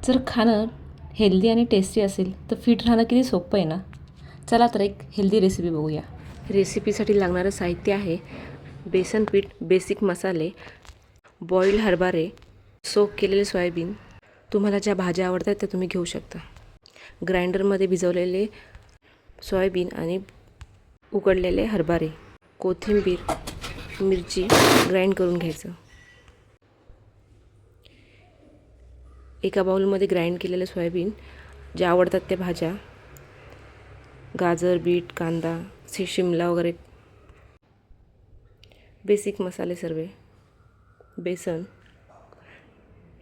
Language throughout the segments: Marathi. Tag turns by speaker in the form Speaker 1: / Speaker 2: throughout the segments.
Speaker 1: जर खाणं हेल्दी आणि टेस्टी असेल तर फिट राहणं किती सोपं आहे ना. चला तर एक हेल्दी रेसिपी बघूया. रेसिपीसाठी लागणारं साहित्य आहे बेसन पीठ, बेसिक मसाले, बॉइल्ड हरभरे, सोक केलेले सोयाबीन. तुम्हाला ज्या भाज्या आवडतात त्या तुम्ही घेऊ शकता. ग्राइंडरमध्ये भिजवलेले सोयाबीन आणि उकडलेले हरभरे, कोथिंबीर, मिरची ग्राइंड करून घ्यायचं. एका बाउलमध्ये ग्राइंड केलेलं सोयाबीन, ज्या आवडतात त्या भाज्या, गाजर, बीट, कांदा, शिमला वगैरे, बेसिक मसाले सर्व, बेसन,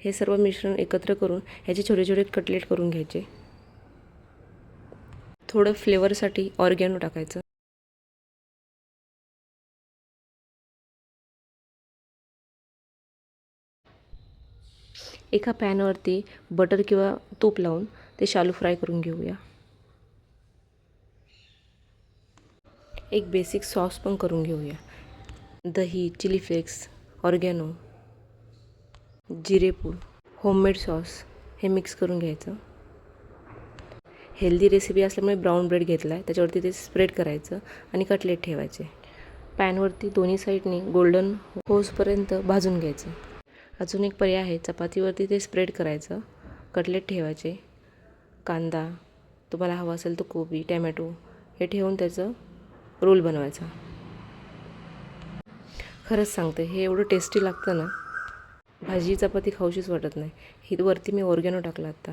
Speaker 1: हे सर्व मिश्रण एकत्र करून ह्याचे छोटे छोटे कटलेट करून घ्यायचे. थोडं फ्लेवरसाठी ऑर्गॅनो टाकायचं. एका पॅनवरती बटर किंवा तूप लावून ते शालू फ्राय करून घेऊया. एक बेसिक सॉस पण करून घेऊया. दही, चिली फ्लेक्स, ऑर्गॅनो, जिरेपूड, होममेड सॉस हे मिक्स करून घ्यायचं. हेल्दी रेसिपी असल्यामुळे ब्राऊन ब्रेड घेतला आहे, त्याच्यावरती ते स्प्रेड करायचं आणि कटलेट ठेवायचे. पॅनवरती दोन्ही साईडनी गोल्डन होसपर्यंत भाजून घ्यायचं. अजून एक पर्याय आहे, चपातीवरती ते स्प्रेड करायचं, कटलेट ठेवायचे. कांदा, तुम्हाला हवा असेल तर कोबी, टॅमॅटो हे ठेवून त्याचं रोल बनवायचा. खरंच सांगते, हे एवढं टेस्टी लागतं ना, भाजी चपाती खाऊशीच वाटत नाही. ही वरती मी ऑर्गॅनो टाकला आता.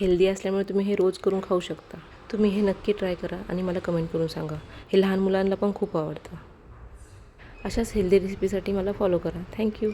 Speaker 1: हेल्दी असल्यामुळे तुम्ही हे रोज करून खाऊ शकता. तुम्ही हे नक्की ट्राय करा आणि मला कमेंट करून सांगा. हे लहान मुलांना पण खूप आवडतं. अशाच हेल्दी रेसिपीसाठी मला फॉलो करा. थँक्यू.